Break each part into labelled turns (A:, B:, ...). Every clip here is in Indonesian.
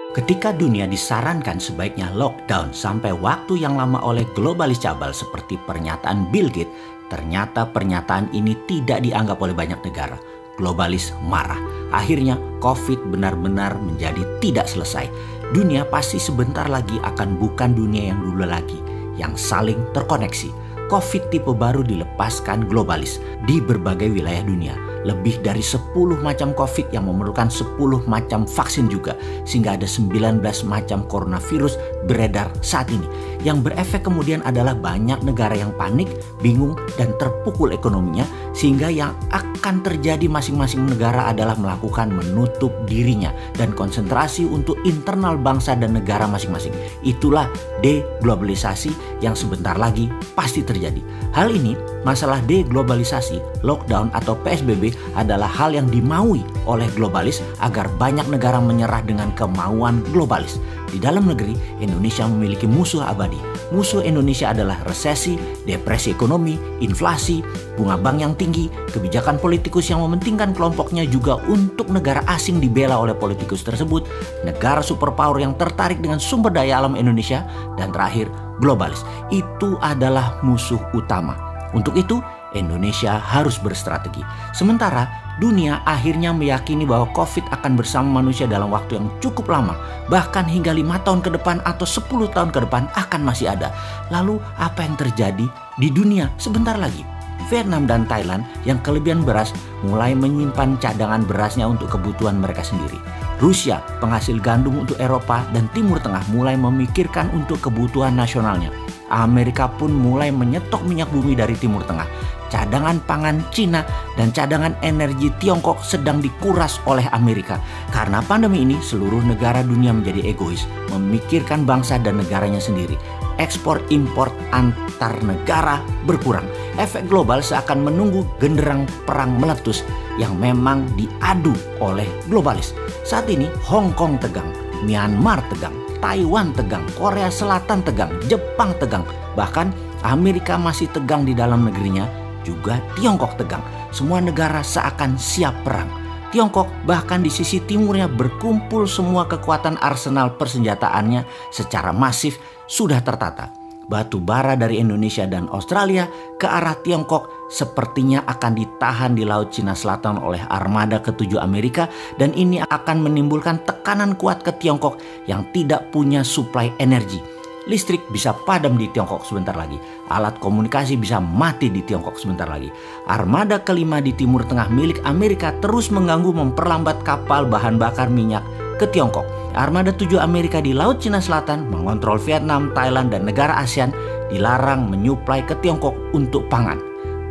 A: Ketika dunia disarankan sebaiknya lockdown sampai waktu yang lama oleh globalis cabal seperti pernyataan Bill Gates, ternyata pernyataan ini tidak dianggap oleh banyak negara. Globalis marah. Akhirnya COVID benar-benar menjadi tidak selesai. Dunia pasti sebentar lagi akan bukan dunia yang dulu lagi, yang saling terkoneksi. COVID tipe baru dilepaskan globalis di berbagai wilayah dunia. Lebih dari 10 macam COVID yang memerlukan 10 macam vaksin juga. Sehingga ada 19 macam coronavirus beredar saat ini. Yang berefek kemudian adalah banyak negara yang panik, bingung, dan terpukul ekonominya. Sehingga yang akan terjadi masing-masing negara adalah melakukan menutup dirinya dan konsentrasi untuk internal bangsa dan negara masing-masing. Itulah deglobalisasi yang sebentar lagi pasti terjadi. Hal ini, masalah deglobalisasi, lockdown atau PSBB adalah hal yang dimaui oleh globalis agar banyak negara menyerah dengan kemauan globalis. Di dalam negeri, Indonesia memiliki musuh abadi. Musuh Indonesia adalah resesi, depresi ekonomi, inflasi, bunga bank yang tinggi, kebijakan politikus yang mementingkan kelompoknya juga untuk negara asing dibela oleh politikus tersebut, negara superpower yang tertarik dengan sumber daya alam Indonesia, dan terakhir, globalis. Itu adalah musuh utama. Untuk itu, Indonesia harus berstrategi. Sementara dunia akhirnya meyakini bahwa COVID akan bersama manusia dalam waktu yang cukup lama, bahkan hingga 5 tahun ke depan atau 10 tahun ke depan akan masih ada. Lalu apa yang terjadi di dunia sebentar lagi? Vietnam dan Thailand yang kelebihan beras mulai menyimpan cadangan berasnya untuk kebutuhan mereka sendiri. Rusia, penghasil gandum untuk Eropa dan Timur Tengah, mulai memikirkan untuk kebutuhan nasionalnya. Amerika pun mulai menyetok minyak bumi dari Timur Tengah. Cadangan pangan Cina dan cadangan energi Tiongkok sedang dikuras oleh Amerika. Karena pandemi ini, seluruh negara dunia menjadi egois, memikirkan bangsa dan negaranya sendiri. Ekspor-impor antar negara berkurang. Efek global seakan menunggu genderang perang meletus yang memang diadu oleh globalis. Saat ini Hong Kong tegang, Myanmar tegang, Taiwan tegang, Korea Selatan tegang, Jepang tegang. Bahkan Amerika masih tegang di dalam negerinya, juga Tiongkok tegang. Semua negara seakan siap perang. Tiongkok bahkan di sisi timurnya berkumpul semua kekuatan arsenal persenjataannya secara masif sudah tertata. Batu bara dari Indonesia dan Australia ke arah Tiongkok sepertinya akan ditahan di Laut Cina Selatan oleh armada ke-7 Amerika, dan ini akan menimbulkan tekanan kuat ke Tiongkok yang tidak punya suplai energi. Listrik bisa padam di Tiongkok sebentar lagi. Alat komunikasi bisa mati di Tiongkok sebentar lagi. Armada kelima di Timur Tengah milik Amerika terus mengganggu memperlambat kapal bahan bakar minyak ke Tiongkok. Armada 7 Amerika di Laut Cina Selatan mengontrol Vietnam, Thailand, dan negara ASEAN dilarang menyuplai ke Tiongkok untuk pangan.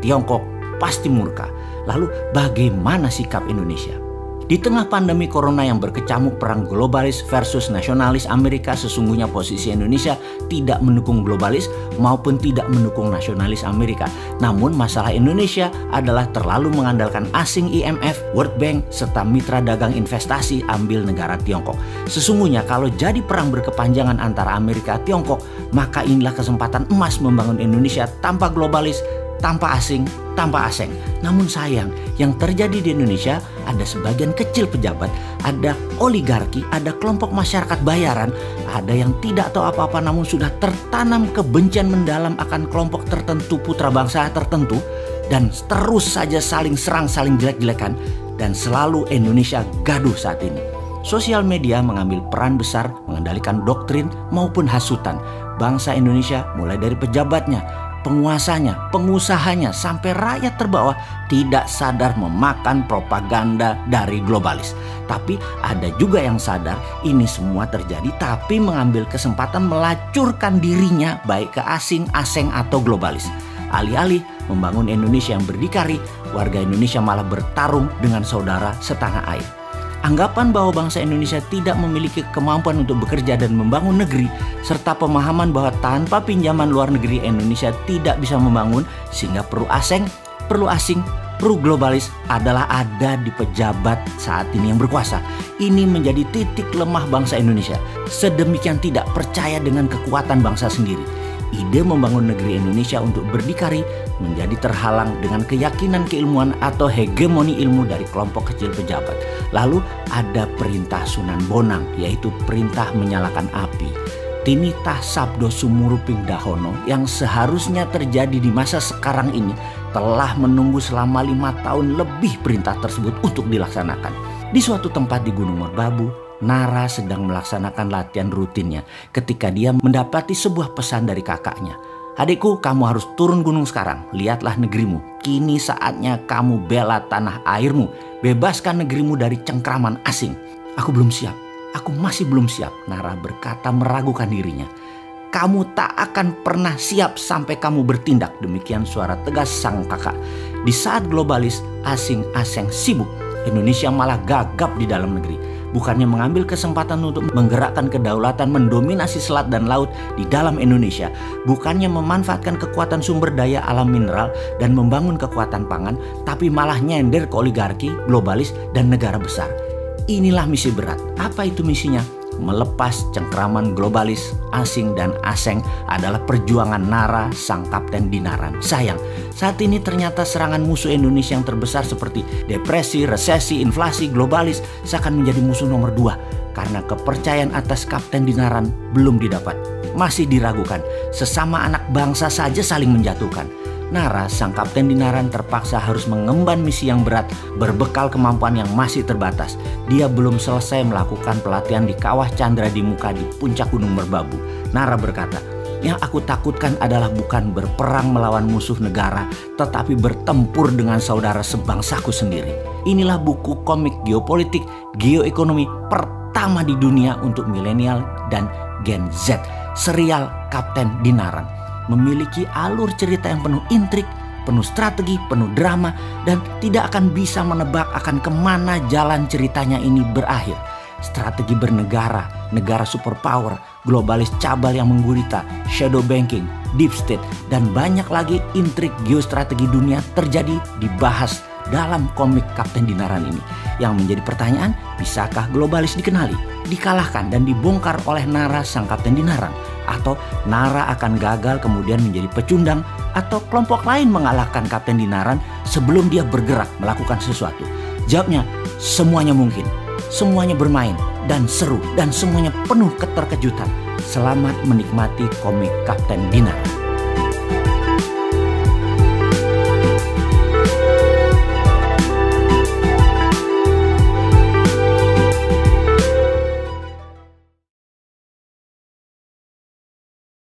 A: Tiongkok pasti murka. Lalu bagaimana sikap Indonesia? Di tengah pandemi corona yang berkecamuk perang globalis versus nasionalis Amerika, sesungguhnya posisi Indonesia tidak mendukung globalis maupun tidak mendukung nasionalis Amerika. Namun masalah Indonesia adalah terlalu mengandalkan asing IMF, World Bank, serta mitra dagang investasi ambil negara Tiongkok. Sesungguhnya kalau jadi perang berkepanjangan antara Amerika dan Tiongkok, maka inilah kesempatan emas membangun Indonesia tanpa globalis, tanpa asing, tanpa asing. Namun sayang, yang terjadi di Indonesia ada sebagian kecil pejabat, ada oligarki, ada kelompok masyarakat bayaran, ada yang tidak tahu apa-apa namun sudah tertanam kebencian mendalam akan kelompok tertentu, putra bangsa tertentu, dan terus saja saling serang, saling jelek-jelekan, dan selalu Indonesia gaduh saat ini. Sosial media mengambil peran besar mengendalikan doktrin maupun hasutan. Bangsa Indonesia mulai dari pejabatnya, penguasanya, pengusahanya, sampai rakyat terbawah tidak sadar memakan propaganda dari globalis. Tapi ada juga yang sadar ini semua terjadi tapi mengambil kesempatan melacurkan dirinya baik ke asing atau globalis. Alih-alih membangun Indonesia yang berdikari, warga Indonesia malah bertarung dengan saudara setanah air. Anggapan bahwa bangsa Indonesia tidak memiliki kemampuan untuk bekerja dan membangun negeri, serta pemahaman bahwa tanpa pinjaman luar negeri Indonesia tidak bisa membangun, sehingga perlu asing, perlu globalis adalah ada di pejabat saat ini yang berkuasa. Ini menjadi titik lemah bangsa Indonesia. Sedemikian tidak percaya dengan kekuatan bangsa sendiri. ide membangun negeri Indonesia untuk berdikari menjadi terhalang dengan keyakinan keilmuan atau hegemoni ilmu dari kelompok kecil pejabat. Lalu ada perintah Sunan Bonang, yaitu perintah menyalakan api. Tinitah Sabdo Sumuruping Dahono yang seharusnya terjadi di masa sekarang ini telah menunggu selama 5 tahun lebih perintah tersebut untuk dilaksanakan. Di suatu tempat di Gunung Merbabu, Nara sedang melaksanakan latihan rutinnya ketika dia mendapati sebuah pesan dari kakaknya. "Adikku, kamu harus turun gunung sekarang. Lihatlah negerimu. Kini saatnya kamu bela tanah airmu. Bebaskan negerimu dari cengkraman asing." "Aku belum siap. Aku masih belum siap," Nara berkata meragukan dirinya. "Kamu tak akan pernah siap sampai kamu bertindak," demikian suara tegas sang kakak. Di saat globalis asing-asing sibuk, Indonesia malah gagap di dalam negeri. Bukannya mengambil kesempatan untuk menggerakkan kedaulatan mendominasi selat dan laut di dalam Indonesia, bukannya memanfaatkan kekuatan sumber daya alam mineral dan membangun kekuatan pangan, tapi malah nyender ke oligarki, globalis, dan negara besar. Inilah misi berat. Apa itu misinya? Melepas cengkraman globalis, asing, dan aseng adalah perjuangan Nara, sang kapten Dinaran. Sayang, saat ini ternyata serangan musuh Indonesia yang terbesar seperti depresi, resesi, inflasi, globalis seakan menjadi musuh nomor 2 karena kepercayaan atas kapten Dinaran belum didapat. Masih diragukan, sesama anak bangsa saja saling menjatuhkan. Nara, sang kapten Dinaran, terpaksa harus mengemban misi yang berat berbekal kemampuan yang masih terbatas. Dia belum selesai melakukan pelatihan di Kawah Chandra di Muka di puncak Gunung Merbabu. Nara berkata, "Yang aku takutkan adalah bukan berperang melawan musuh negara, tetapi bertempur dengan saudara sebangsaku sendiri." Inilah buku komik geopolitik, geoekonomi pertama di dunia untuk milenial dan Gen Z, serial Kapten Dinaran. Memiliki alur cerita yang penuh intrik, penuh strategi, penuh drama, dan tidak akan bisa menebak akan kemana jalan ceritanya ini berakhir. Strategi bernegara, negara superpower, globalis cabal yang menggurita, shadow banking, deep state, dan banyak lagi intrik geostrategi dunia terjadi dibahas dalam komik Kapten Dinaran ini. Yang menjadi pertanyaan, bisakah globalis dikenali, dikalahkan, dan dibongkar oleh Nara, sang Kapten Dinaran? Atau Nara akan gagal kemudian menjadi pecundang, atau kelompok lain mengalahkan Kapten Dinaran sebelum dia bergerak melakukan sesuatu? Jawabnya, semuanya mungkin. Semuanya bermain dan seru dan semuanya penuh keterkejutan. Selamat menikmati komik Kapten Dinaran.